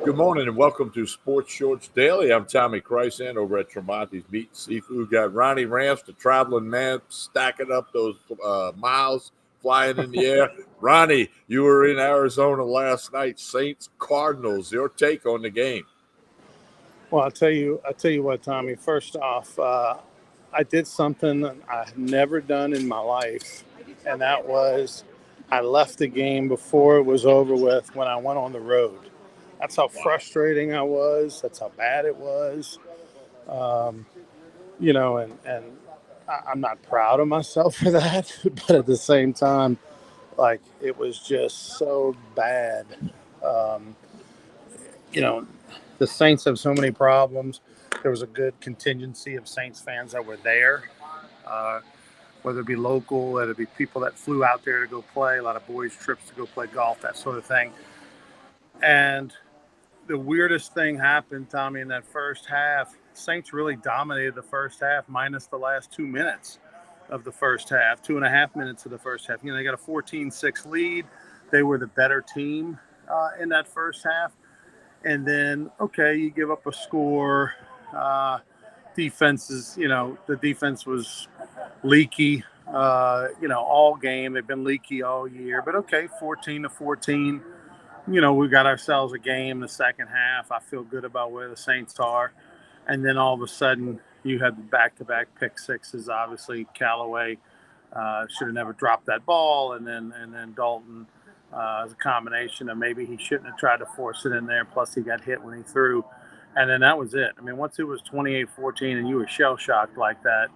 Good morning and welcome to Sports Shorts Daily. I'm Tommy Krysan over at Tremonti's Meat and Seafood. Got Ronnie Rams, the traveling man, stacking up those miles, flying in the air. Ronnie, you were in Arizona last night. Saints Cardinals. Your take on the game? Well, I tell you what, Tommy. First off, I did something I've never done in my life, and that was I left the game before it was over with when I went on the road. That's how frustrating I was. That's how bad it was. Um, and I'm not proud of myself for that, but at the same time, like it was just so bad. Um, you know, the Saints have so many problems. There was a good contingency of Saints fans that were there, uh, whether it be local, whether it be people that flew out there to go play, a lot of boys' trips to go play golf, that sort of thing. And the weirdest thing happened, Tommy, in that first half. Saints really dominated the first half, minus the last 2 minutes of the first half, 2.5 minutes of the first half. They got a 14-6 lead. They were the better team in that first half. And then, okay, you give up a score. The defense was leaky, all game. They've been leaky all year. But okay, 14-14. We got ourselves a game in the second half. I feel good about where the Saints are. And then all of a sudden, you had the back-to-back pick sixes. Obviously, Callaway should have never dropped that ball, and then Dalton as a combination of maybe he shouldn't have tried to force it in there. Plus, he got hit when he threw, and then that was it. I mean, once it was 28-14 and you were shell shocked like that,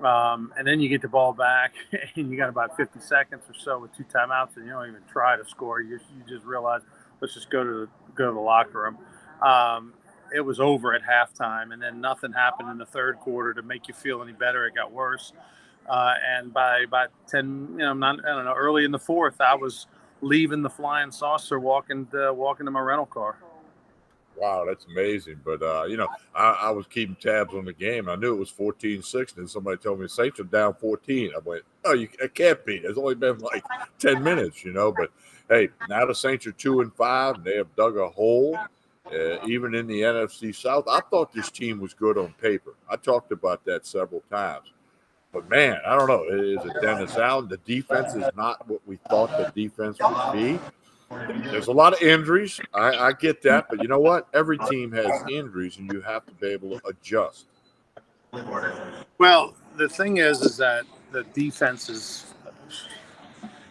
and then you get the ball back and you got about 50 seconds or so with two timeouts, and you don't even try to score. You just realize, let's just go to the locker room. It was over at halftime, and then nothing happened in the third quarter to make you feel any better. It got worse. And by about 10, early in the fourth, I was leaving the flying saucer, walking to my rental car. Wow, that's amazing. But, I was keeping tabs on the game. I knew it was 14-6, and then somebody told me the Saints are down 14. I went, oh, it can't be. There's only been like 10 minutes, But, hey, now the Saints are 2-5, and they have dug a hole. Even in the NFC South, I thought this team was good on paper. I talked about that several times. But man, I don't know. Is it Dennis Allen? The defense is not what we thought the defense would be. There's a lot of injuries. I get that, but you know what? Every team has injuries, and you have to be able to adjust. Well, the thing is that the defense is.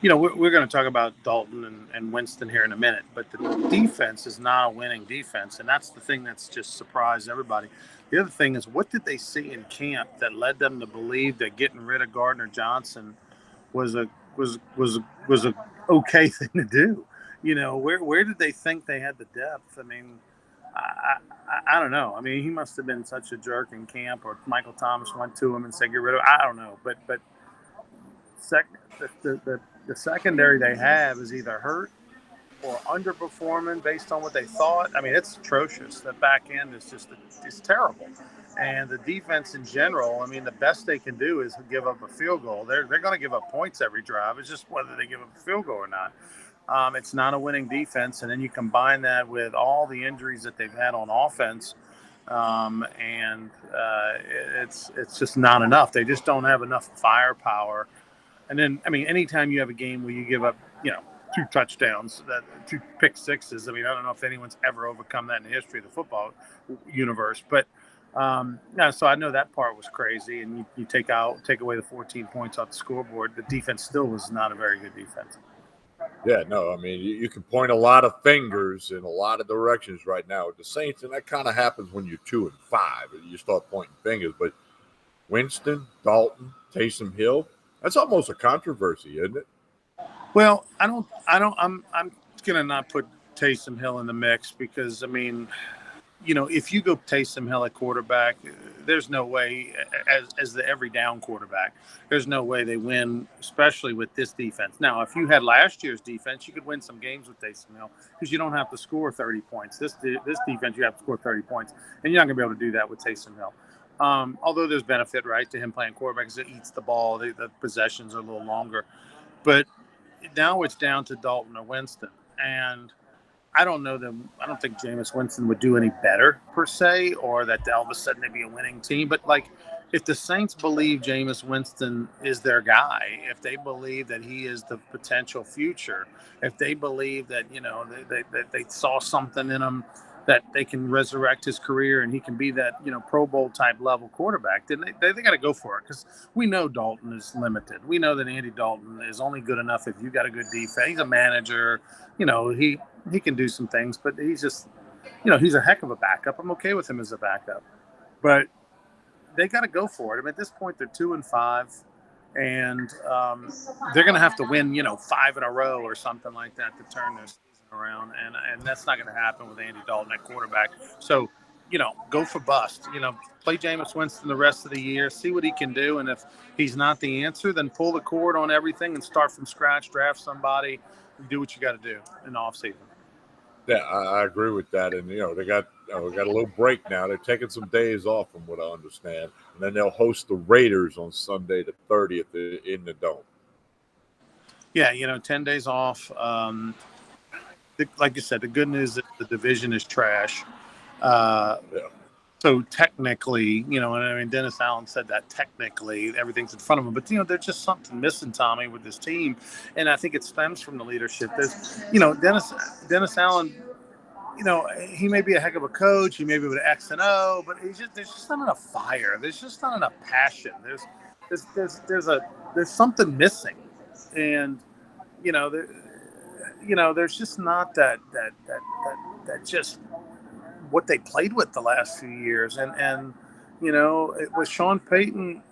We're going to talk about Dalton and Winston here in a minute, but the defense is not a winning defense, and that's the thing that's just surprised everybody. The other thing is, what did they see in camp that led them to believe that getting rid of Gardner Johnson was a okay thing to do? Where did they think they had the depth? I mean, I don't know. I mean, he must have been such a jerk in camp, or Michael Thomas went to him and said, "Get rid of." I don't know, but the secondary they have is either hurt or underperforming based on what they thought. I mean, it's atrocious. The back end is it's terrible. And the defense in general, I mean, the best they can do is give up a field goal. They're going to give up points every drive. It's just whether they give up a field goal or not. It's not a winning defense. And then you combine that with all the injuries that they've had on offense. It's just not enough. They just don't have enough firepower. And then, I mean, anytime you have a game where you give up, two touchdowns, two pick sixes. I mean, I don't know if anyone's ever overcome that in the history of the football universe. But so I know that part was crazy. And you take away the 14 points off the scoreboard. The defense still was not a very good defense. Yeah, no, I mean, you can point a lot of fingers in a lot of directions right now with the Saints, and that kind of happens when you're 2-5 and you start pointing fingers. But Winston, Dalton, Taysom Hill, that's almost a controversy, isn't it? Well, I'm gonna not put Taysom Hill in the mix because, I mean, if you go Taysom Hill at quarterback, there's no way, as the every down quarterback, there's no way they win, especially with this defense. Now, if you had last year's defense, you could win some games with Taysom Hill because you don't have to score 30 points. This defense, you have to score 30 points, and you're not going to be able to do that with Taysom Hill. Although there's benefit, right, to him playing quarterback because it eats the ball. The possessions are a little longer. But now it's down to Dalton or Winston. And I don't know them. I don't think Jameis Winston would do any better per se, or that all of a sudden they'd be a winning team. But like, if the Saints believe Jameis Winston is their guy, if they believe that he is the potential future, if they believe that they saw something in him that they can resurrect his career and he can be that Pro Bowl type level quarterback, then they got to go for it, because we know Dalton is limited. We know that Andy Dalton is only good enough if you got a good defense. He's a manager. He can do some things, but he's just, he's a heck of a backup. I'm okay with him as a backup, but they got to go for it. I mean, at this point, they're 2-5, and they're going to have to win, 5 in a row or something like that to turn their season around, and that's not going to happen with Andy Dalton at quarterback. So, go for bust. Play Jameis Winston the rest of the year, see what he can do, and if he's not the answer, then pull the cord on everything and start from scratch, draft somebody, and do what you got to do in the offseason. Yeah, I agree with that. And they got we got a little break now. They're taking some days off, from what I understand, and then they'll host the Raiders on Sunday the 30th in the Dome. Yeah, 10 days off. Like you said, the good news is the division is trash. Yeah. So technically, and I mean, Dennis Allen said that technically everything's in front of him, but there's just something missing, Tommy, with this team, and I think it stems from the leadership. There's, Dennis Allen, he may be a heck of a coach, he may be with X and O, but there's just not enough fire. There's just not enough passion. There's something missing, and there's just not that just what they played with the last few years, and with Sean Payton,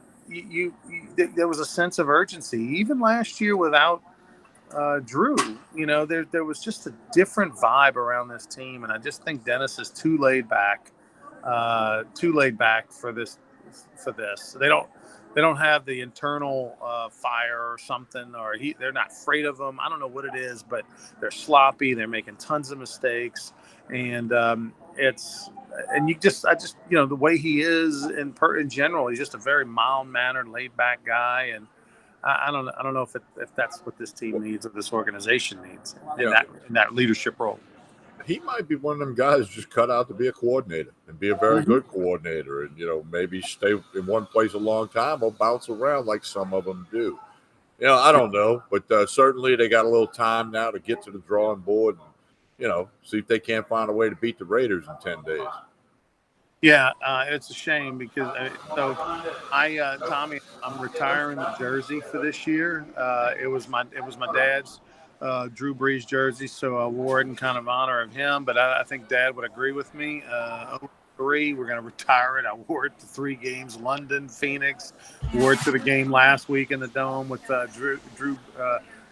there was a sense of urgency even last year without Drew. There was just a different vibe around this team, and I just think Dennis is too laid back for this. They don't have the internal fire or something, or they're not afraid of him. I don't know what it is, but they're sloppy. They're making tons of mistakes, and the way he is in general, he's just a very mild-mannered, laid-back guy, and I don't know if that's what this team needs or this organization needs in that leadership role. He might be one of them guys just cut out to be a coordinator and be a very good coordinator, and maybe stay in one place a long time or bounce around like some of them do. I don't know, but certainly they got a little time now to get to the drawing board and see if they can't find a way to beat the Raiders in 10 days. Yeah, it's a shame because Tommy, I'm retiring the jersey for this year. It was my dad's Drew Brees jersey, so I wore it in kind of honor of him. But I think Dad would agree with me. 3, we're going to retire it. I wore it to 3 games: London, Phoenix. Wore it to the game last week in the Dome with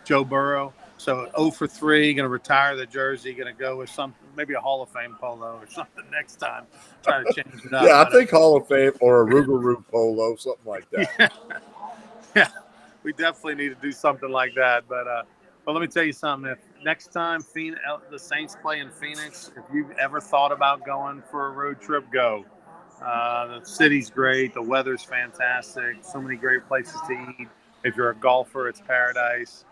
Joe Burrow. So 0-3, going to retire the jersey. Going to go with maybe a Hall of Fame polo or something next time. Try to change it up. Yeah, I think Hall of Fame or a Rougarou polo, something like that. Yeah, we definitely need to do something like that. But let me tell you something. If next time the Saints play in Phoenix, if you've ever thought about going for a road trip, go. The city's great. The weather's fantastic. So many great places to eat. If you're a golfer, it's paradise.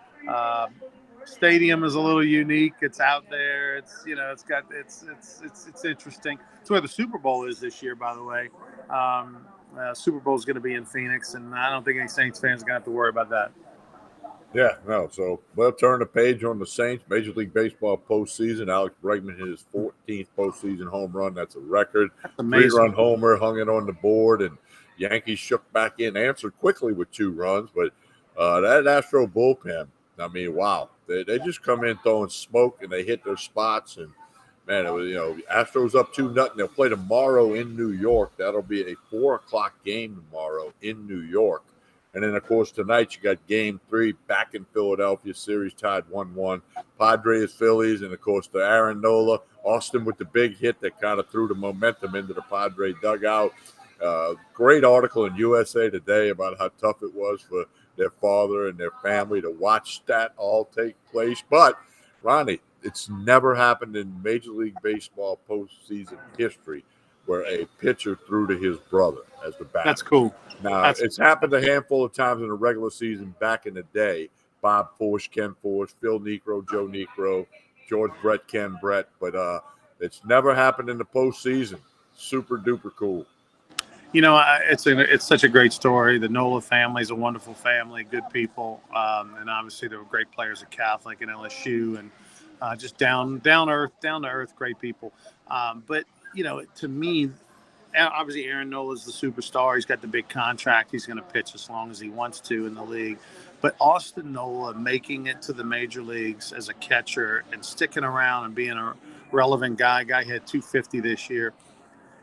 Stadium is a little unique. It's out there. It's it's interesting. It's where the Super Bowl is this year, by the way. Super Bowl is going to be in Phoenix, and I don't think any Saints fans are going to have to worry about that. Yeah, no. So we'll turn the page on the Saints. Major League Baseball postseason. Alex Bregman hit his 14th postseason home run. That's a record. 3-run homer, hung it on the board, and Yankees shook back in, answered quickly with 2 runs. But that Astro bullpen, I mean, wow. They just come in throwing smoke, and they hit their spots. And, man, it was, Astros up 2-0. They'll play tomorrow in New York. That'll be a 4 o'clock game tomorrow in New York. And then, of course, tonight you got Game 3 back in Philadelphia. Series tied 1-1. Padres, Phillies, and, of course, the Aaron Nola. Austin with the big hit that kind of threw the momentum into the Padre dugout. Great article in USA Today about how tough it was for their father and their family to watch that all take place. But, Ronnie, it's never happened in Major League Baseball postseason history where a pitcher threw to his brother as the batter. That's cool. Now, it's happened a handful of times in the regular season back in the day. Bob Forsch, Ken Forsch, Phil Niekro, Joe Niekro. George Brett, Ken Brett, but it's never happened in the postseason. Super duper cool. It's such a great story. The Nola family is a wonderful family, good people, and obviously they were great players at Catholic and LSU, and just down to earth, great people. But to me, obviously Aaron Nola is the superstar. He's got the big contract. He's going to pitch as long as he wants to in the league. But Austin Nola making it to the major leagues as a catcher and sticking around and being a relevant guy. Guy had 250 this year.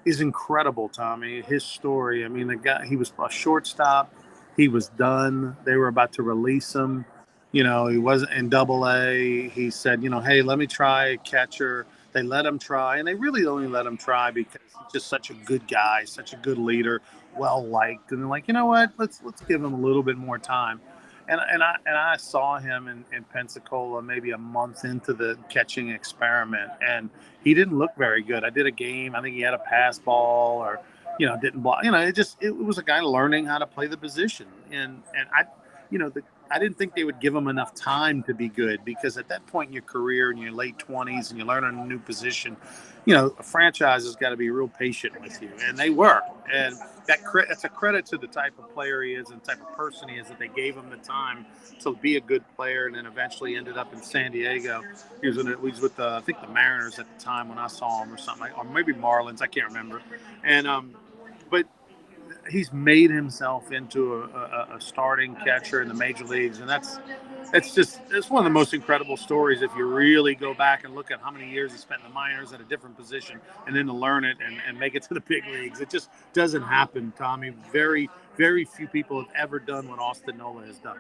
Is incredible, Tommy. His story. I mean, the guy, he was a shortstop. He was done. They were about to release him. He wasn't in Double-A. He said, hey, let me try catcher. They let him try, and they really only let him try because he's just such a good guy, such a good leader, well liked. And they're like, you know what? Let's give him a little bit more time. And I saw him in Pensacola maybe a month into the catching experiment, and he didn't look very good. I did a game. I think he had a pass ball or, didn't block. It was a guy learning how to play the position. And I didn't think they would give him enough time to be good, because at that point in your career, in your late 20s, and you're learning a new position, a franchise has got to be real patient with you, and they were. And that's a credit to the type of player he is and the type of person he is, that they gave him the time to be a good player, and then eventually ended up in San Diego. He was with I think the Mariners at the time when I saw him, or something or maybe Marlins. I can't remember. And but he's made himself into a starting catcher in the major leagues, and it's one of the most incredible stories if you really go back and look at how many years he spent in the minors at a different position, and then to learn it and make it to the big leagues. It just doesn't happen, Tommy. Very, very few people have ever done what Austin Nola has done.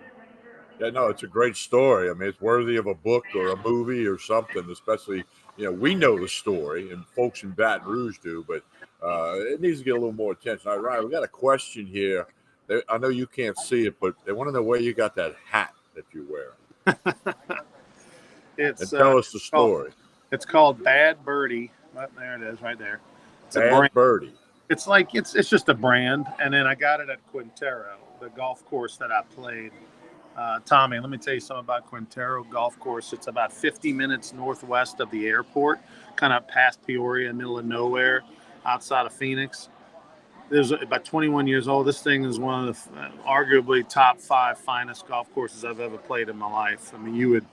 Yeah, no, it's a great story. I mean, it's worthy of a book or a movie or something, especially, we know the story and folks in Baton Rouge do, but it needs to get a little more attention. All right, we got a question here. I know you can't see it, but they want to know where you got that hat that you wear. And tell us the story. It's called Bad Birdie. Oh, there it is, right there. It's Bad Birdie. It's like it's just a brand, and then I got it at Quintero, the golf course that I played. Tommy, let me tell you something about Quintero Golf Course. It's about 50 minutes northwest of the airport, kind of past Peoria, middle of nowhere, outside of Phoenix. There's about 21 years old. This thing is one of the arguably top 5 finest golf courses I've ever played in my life. I mean, you would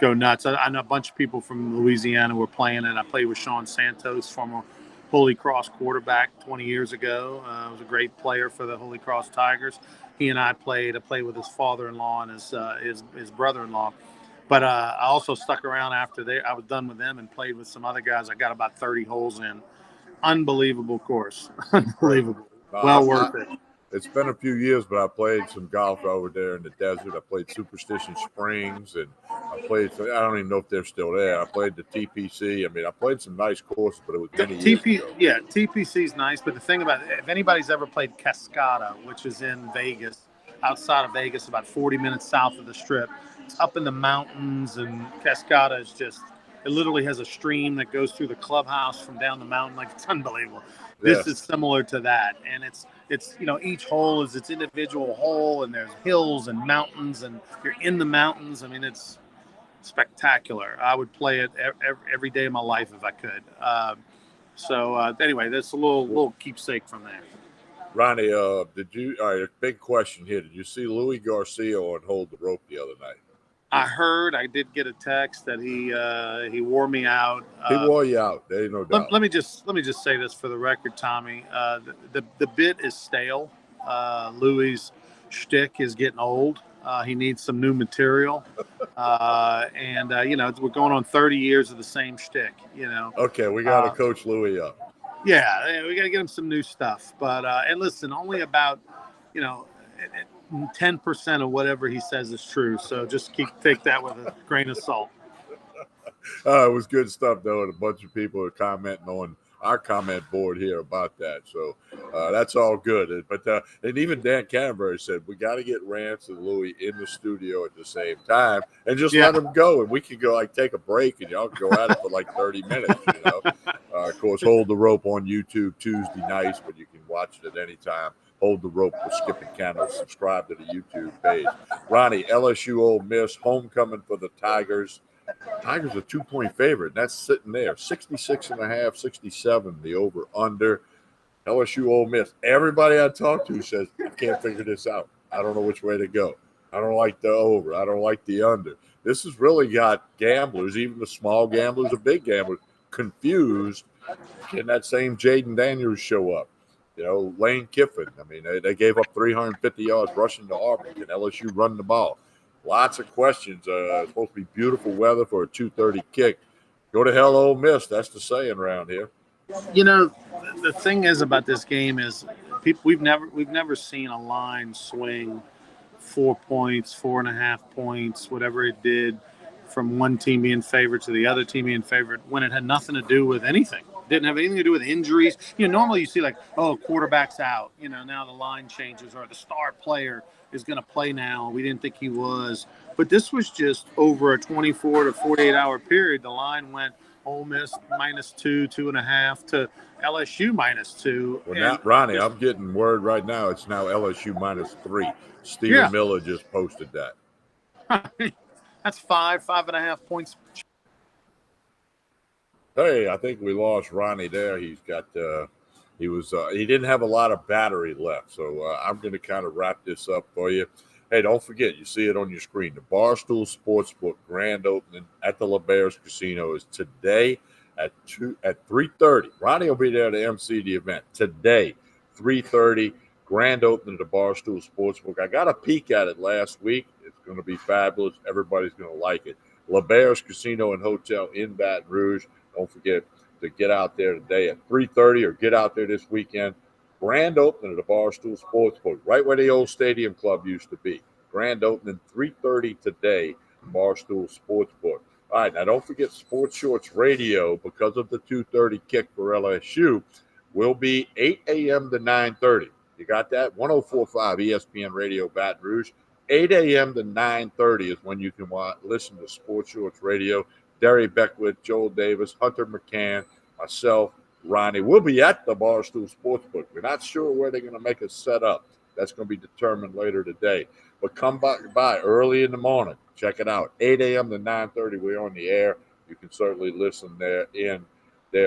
go nuts. I know a bunch of people from Louisiana were playing it. I played with Sean Santos, former Holy Cross quarterback 20 years ago. Was a great player for the Holy Cross Tigers. He and I played. I played with his father-in-law and his brother-in-law. But I also stuck around after I was done with them and played with some other guys. I got about 30 holes in. Unbelievable course. Unbelievable. Well worth it. It's been a few years, but I played some golf over there in the desert. I played Superstition Springs, and I don't even know if they're still there. I played the TPC. I mean, I played some nice courses, but it was many years ago. Yeah, TPC is nice, but the thing about it, if anybody's ever played Cascada, which is in Vegas, outside of Vegas, about 40 minutes south of the Strip, it's up in the mountains, and Cascada is just, it literally has a stream that goes through the clubhouse from down the mountain. Like, it's unbelievable. This is similar to that, and it's each hole is its individual hole, and there's hills and mountains, and you're in the mountains. I mean, it's spectacular. I would play it every day of my life if I could. Anyway, that's a little keepsake from there. Ronnie, all right, big question here. Did you see Louis Garcia on Hold the Rope the other night? I did get a text that he wore me out. He wore you out. There ain't no doubt. Let me just say this for the record, Tommy. The bit is stale. Louis' shtick is getting old. He needs some new material. And we're going on 30 years of the same shtick. Okay, we got to coach Louis up. Yeah, we got to get him some new stuff. But and listen, only about 10% of whatever he says is true. So just take that with a grain of salt. It was good stuff, though, and a bunch of people are commenting on our comment board here about that. So that's all good. But and even Dan Canterbury said we got to get Rance and Louis in the studio at the same time and just let them go, and we can go take a break, and y'all can go at it for 30 minutes. Of course, Hold the Rope on YouTube Tuesday nights, but you can watch it at any time. Hold the Rope with Skip and Kendall. Subscribe to the YouTube page. Ronnie, LSU Ole Miss, homecoming for the Tigers. Tigers are 2-point favorite. That's sitting there. 66.5, 67, the over-under. LSU Ole Miss. Everybody I talk to says, I can't figure this out. I don't know which way to go. I don't like the over. I don't like the under. This has really got gamblers, even the small gamblers, the big gamblers, confused. Can that same Jaden Daniels show up? Lane Kiffin. I mean, they gave up 350 yards rushing to Auburn. Can LSU run the ball? Lots of questions. It's supposed to be beautiful weather for a 2:30 kick. Go to hell, Ole Miss. That's the saying around here. The thing is about this game is we've never seen a line swing 4 points, 4.5 points, whatever it did, from one team being favored to the other team being favored when it had nothing to do with anything. Didn't have anything to do with injuries. Normally you see quarterback's out. Now the line changes or the star player is going to play now. We didn't think he was. But this was just over a 24 to 48-hour period. The line went Ole Miss -2, 2.5 to LSU -2. Well, now, Ronnie, I'm getting word right now. It's now LSU -3. Stephen Miller just posted that. That's 5.5 points. Hey, I think we lost Ronnie there. He didn't have a lot of battery left. So I'm going to kind of wrap this up for you. Hey, don't forget, you see it on your screen. The Barstool Sportsbook grand opening at the LeBears Casino is today at 3:30. Ronnie will be there to MC the event today, 3:30. Grand opening at the Barstool Sportsbook. I got a peek at it last week. It's going to be fabulous. Everybody's going to like it. LeBears Casino and Hotel in Baton Rouge. Don't forget to get out there today at 3:30 or get out there this weekend. Grand opening at the Barstool Sportsbook, right where the old Stadium Club used to be. Grand opening 3:30 today, Barstool Sportsbook. All right, now don't forget Sports Shorts Radio, because of the 2:30 kick for LSU, will be 8 a.m. to 9:30. You got that? 104.5 ESPN Radio Baton Rouge. 8 a.m. to 9:30 is when you can listen to Sports Shorts Radio. Derry Beckwith, Joel Davis, Hunter McCann, myself, Ronnie. We'll be at the Barstool Sportsbook. We're not sure where they're going to make us set up. That's going to be determined later today. But come by early in the morning. Check it out. 8 a.m. to 9:30, we're on the air. You can certainly listen there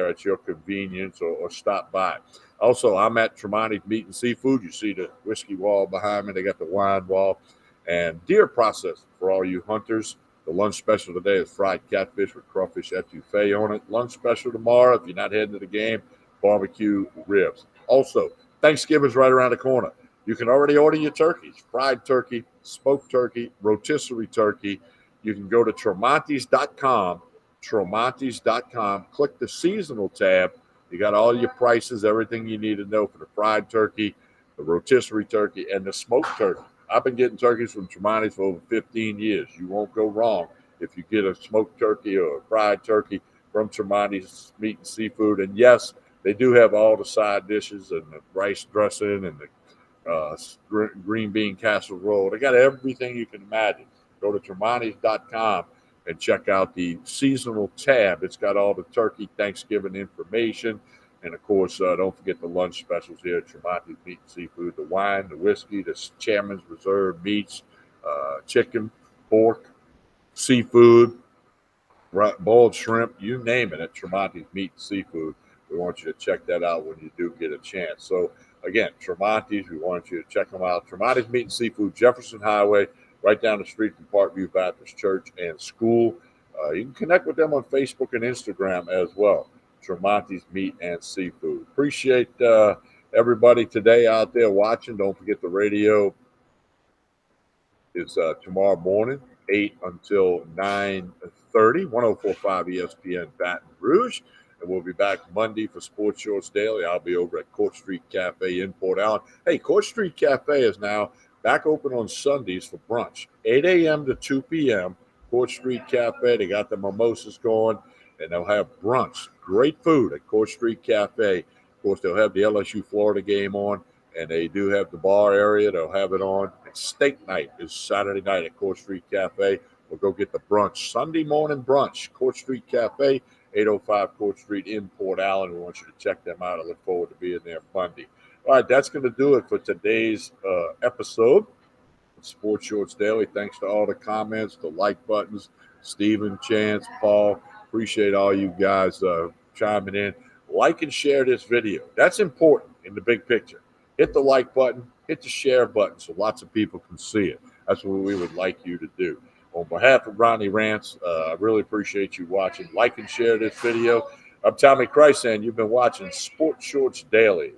at your convenience or stop by. Also, I'm at Tremonti's Meat and Seafood. You see the whiskey wall behind me. They got the wine wall and deer processing for all you hunters. The lunch special today is fried catfish with crawfish etouffee on it. Lunch special tomorrow, if you're not heading to the game, barbecue ribs. Also, Thanksgiving's right around the corner. You can already order your turkeys, fried turkey, smoked turkey, rotisserie turkey. You can go to Tremontis.com, click the seasonal tab. You got all your prices, everything you need to know for the fried turkey, the rotisserie turkey, and the smoked turkey. I've been getting turkeys from Tremonti's for over 15 years. You won't go wrong if you get a smoked turkey or a fried turkey from Tremonti's Meat and Seafood. And yes, they do have all the side dishes and the rice dressing and the green bean casserole. They got everything you can imagine. Go to Tremontis.com and check out the seasonal tab. It's got all the turkey Thanksgiving information. And, of course, don't forget the lunch specials here at Tremonti's Meat and Seafood, the wine, the whiskey, the Chairman's Reserve meats, chicken, pork, seafood, boiled shrimp, you name it at Tremonti's Meat and Seafood. We want you to check that out when you do get a chance. So, again, Tremonti's, we want you to check them out. Tremonti's Meat and Seafood, Jefferson Highway, right down the street from Parkview Baptist Church and School. You can connect with them on Facebook and Instagram as well. Tremonti's Meat and Seafood. Appreciate everybody today out there watching. Don't forget the radio is tomorrow morning, 8 until 9:30, 104.5 ESPN Baton Rouge. And we'll be back Monday for Sports Shorts Daily. I'll be over at Court Street Cafe in Port Allen. Hey, Court Street Cafe is now back open on Sundays for brunch, 8 a.m. to 2 p.m. Court Street Cafe. They got the mimosas going, and they'll have brunch. Great food at Court Street Cafe. Of course, they'll have the LSU Florida game on, and they do have the bar area. They'll have it on. And steak night is Saturday night at Court Street Cafe. We'll go get the brunch. Sunday morning brunch, Court Street Cafe, 805 Court Street in Port Allen. We want you to check them out. I look forward to being there Monday. All right, that's going to do it for today's episode of Sports Shorts Daily. Thanks to all the comments, the like buttons, Stephen, Chance, Paul. Appreciate all you guys chiming in. Like and share this video. That's important in the big picture. Hit the like button, hit the share button so lots of people can see it. That's what we would like you to do. On behalf of Ronnie Rants, I really appreciate you watching. Like and share this video. I'm Tommy Christ, and you've been watching Sports Shorts Daily.